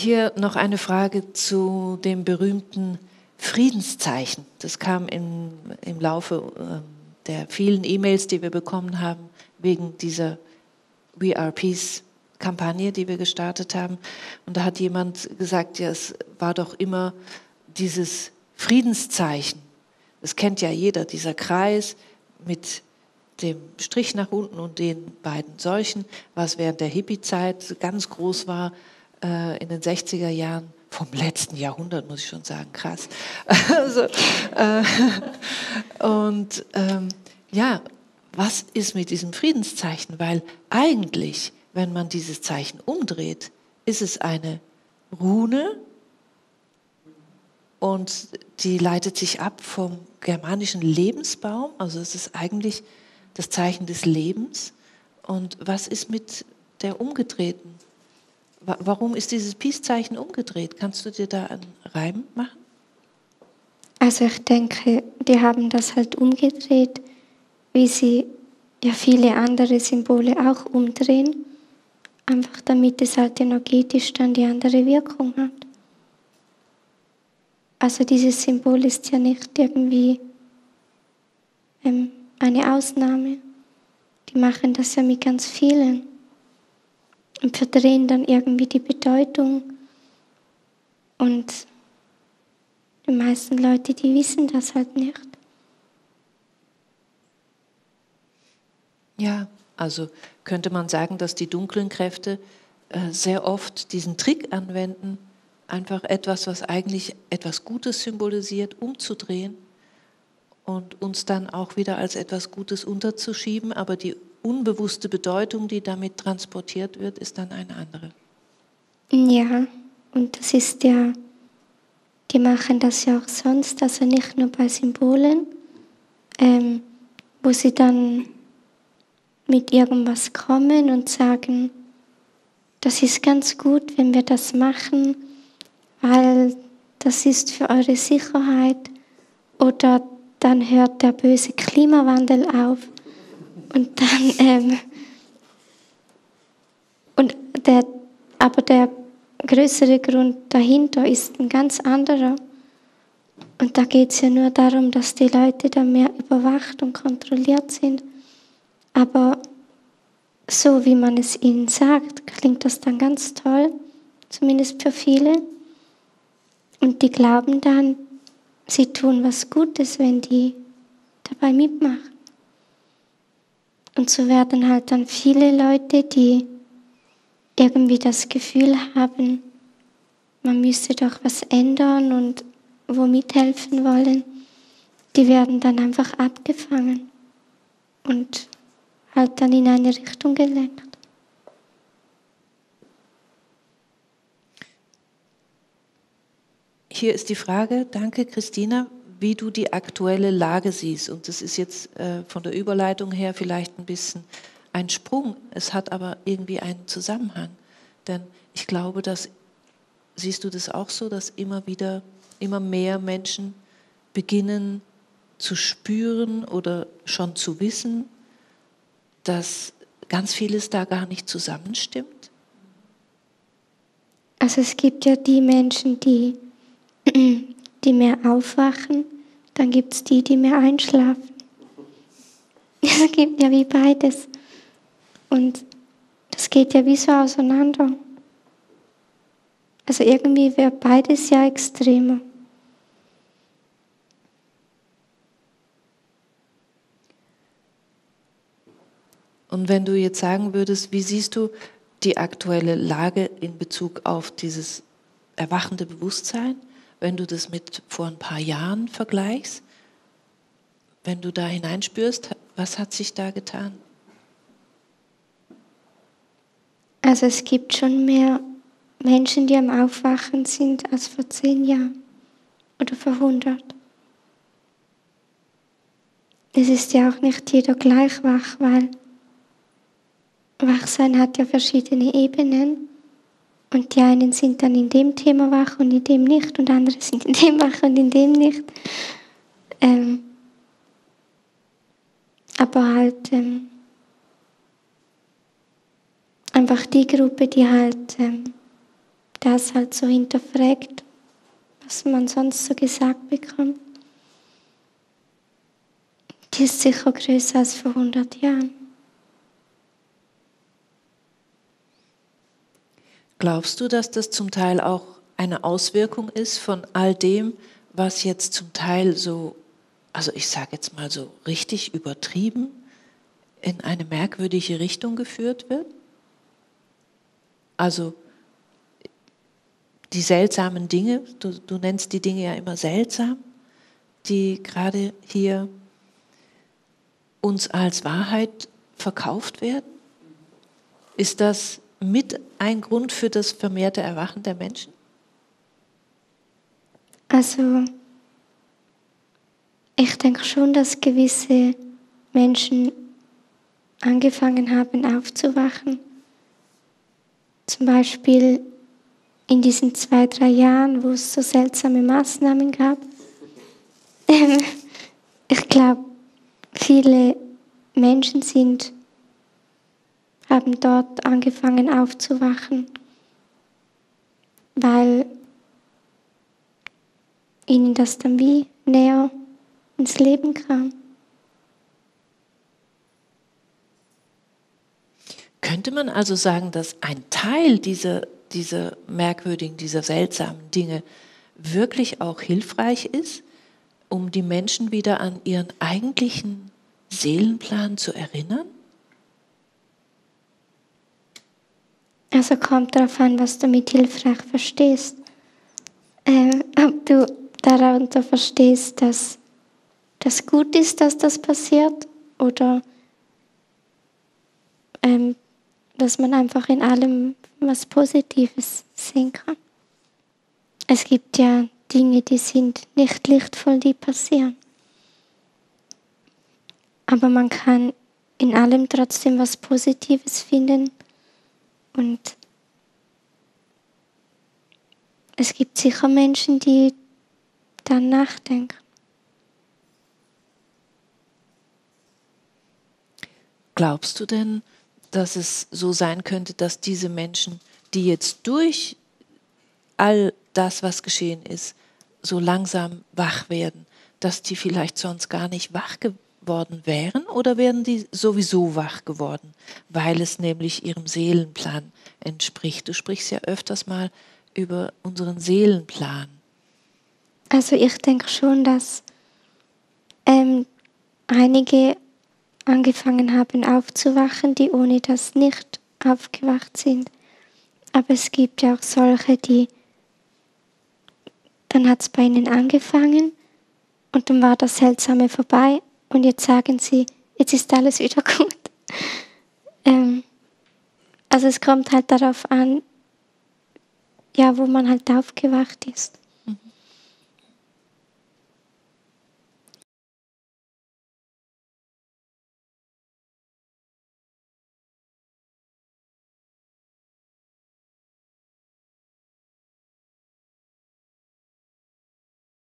Hier noch eine Frage zu dem berühmten Friedenszeichen. Das kam im Laufe der vielen E-Mails, die wir bekommen haben, wegen dieser We Are Peace-Kampagne, die wir gestartet haben. Und da hat jemand gesagt, ja, es war doch immer dieses Friedenszeichen. Das kennt ja jeder, dieser Kreis mit dem Strich nach unten und den beiden solchen, was während der Hippie-Zeit ganz groß war, in den 60er Jahren, vom letzten Jahrhundert, muss ich schon sagen, krass. Also, ja, was ist mit diesem Friedenszeichen? Weil eigentlich, wenn man dieses Zeichen umdreht, ist es eine Rune und die leitet sich ab vom germanischen Lebensbaum, also es ist eigentlich das Zeichen des Lebens. Und was ist mit der umgedrehten? Warum ist dieses Peace-Zeichen umgedreht? Kannst du dir da einen Reim machen? Also ich denke, die haben das halt umgedreht, wie sie ja viele andere Symbole auch umdrehen, einfach damit es halt energetisch dann die andere Wirkung hat. Also dieses Symbol ist ja nicht irgendwie eine Ausnahme. Die machen das ja mit ganz vielen und verdrehen dann irgendwie die Bedeutung. Und die meisten Leute, die wissen das halt nicht. Ja, also könnte man sagen, dass die dunklen Kräfte sehr oft diesen Trick anwenden, einfach etwas, was eigentlich etwas Gutes symbolisiert, umzudrehen und uns dann auch wieder als etwas Gutes unterzuschieben, aber die unbewusste Bedeutung, die damit transportiert wird, ist dann eine andere. Ja, und das ist ja, die machen das ja auch sonst, also nicht nur bei Symbolen, wo sie dann mit irgendwas kommen und sagen, das ist ganz gut, wenn wir das machen, weil das ist für eure Sicherheit, oder dann hört der böse Klimawandel auf und dann aber der größere Grund dahinter ist ein ganz anderer. Und da geht es ja nur darum, dass die Leute da mehr überwacht und kontrolliert sind. Aber so wie man es ihnen sagt, klingt das dann ganz toll, zumindest für viele. Und die glauben dann, sie tun was Gutes, wenn die dabei mitmachen. Und so werden halt dann viele Leute, die irgendwie das Gefühl haben, man müsste doch was ändern und wo mithelfen wollen, die werden dann einfach abgefangen und halt dann in eine Richtung gelenkt. Hier ist die Frage, danke Christina, wie du die aktuelle Lage siehst. Und das ist jetzt von der Überleitung her vielleicht ein bisschen ein Sprung. Es hat aber irgendwie einen Zusammenhang. Denn ich glaube, siehst du das auch so, dass immer mehr Menschen beginnen zu spüren oder schon zu wissen, dass ganz vieles da gar nicht zusammenstimmt? Also es gibt ja die Menschen, die mehr aufwachen, dann gibt es die mehr einschlafen. Es gibt ja wie beides. Und das geht ja wie so auseinander. Also irgendwie wäre beides ja extremer. Und wenn du jetzt sagen würdest, wie siehst du die aktuelle Lage in Bezug auf dieses erwachende Bewusstsein, wenn du das mit vor ein paar Jahren vergleichst, wenn du da hineinspürst, was hat sich da getan? Also es gibt schon mehr Menschen, die am Aufwachen sind, als vor 10 Jahren oder vor 100. Es ist ja auch nicht jeder gleich wach, weil Wachsein hat ja verschiedene Ebenen. Und die einen sind dann in dem Thema wach und in dem nicht, und andere sind in dem wach und in dem nicht. Aber halt einfach die Gruppe, die halt das halt so hinterfragt, was man sonst so gesagt bekommt. Die ist sicher größer als vor 100 Jahren. Glaubst du, dass das zum Teil auch eine Auswirkung ist von all dem, was jetzt zum Teil so, also ich sage jetzt mal so richtig übertrieben, in eine merkwürdige Richtung geführt wird? Also die seltsamen Dinge, du nennst die Dinge ja immer seltsam, die gerade hier uns als Wahrheit verkauft werden? Ist das mit ein Grund für das vermehrte Erwachen der Menschen? Also, ich denke schon, dass gewisse Menschen angefangen haben aufzuwachen. Zum Beispiel in diesen 2, 3 Jahren, wo es so seltsame Maßnahmen gab. Ich glaube, viele Menschen haben dort angefangen aufzuwachen, weil ihnen das dann wie näher ins Leben kam. Könnte man also sagen, dass ein Teil dieser merkwürdigen, dieser seltsamen Dinge wirklich auch hilfreich ist, um die Menschen wieder an ihren eigentlichen Seelenplan zu erinnern? Also kommt darauf an, was du mit hilfreich verstehst. Ob du darunter verstehst, dass das gut ist, dass das passiert, oder dass man einfach in allem was Positives sehen kann. Es gibt ja Dinge, die sind nicht lichtvoll, die passieren. Aber man kann in allem trotzdem was Positives finden. Und es gibt sicher Menschen, die dann nachdenken. Glaubst du denn, dass es so sein könnte, dass diese Menschen, die jetzt durch all das, was geschehen ist, so langsam wach werden, dass die vielleicht sonst gar nicht wach geworden wären, oder wären die sowieso wach geworden, weil es nämlich ihrem Seelenplan entspricht? Du sprichst ja öfters mal über unseren Seelenplan. Also ich denke schon, dass einige angefangen haben aufzuwachen, die ohne das nicht aufgewacht sind. Aber es gibt ja auch solche, dann hat es bei ihnen angefangen und dann war das Seltsame vorbei und jetzt sagen sie, jetzt ist alles wieder gut. Also es kommt halt darauf an, ja, wo man halt aufgewacht ist.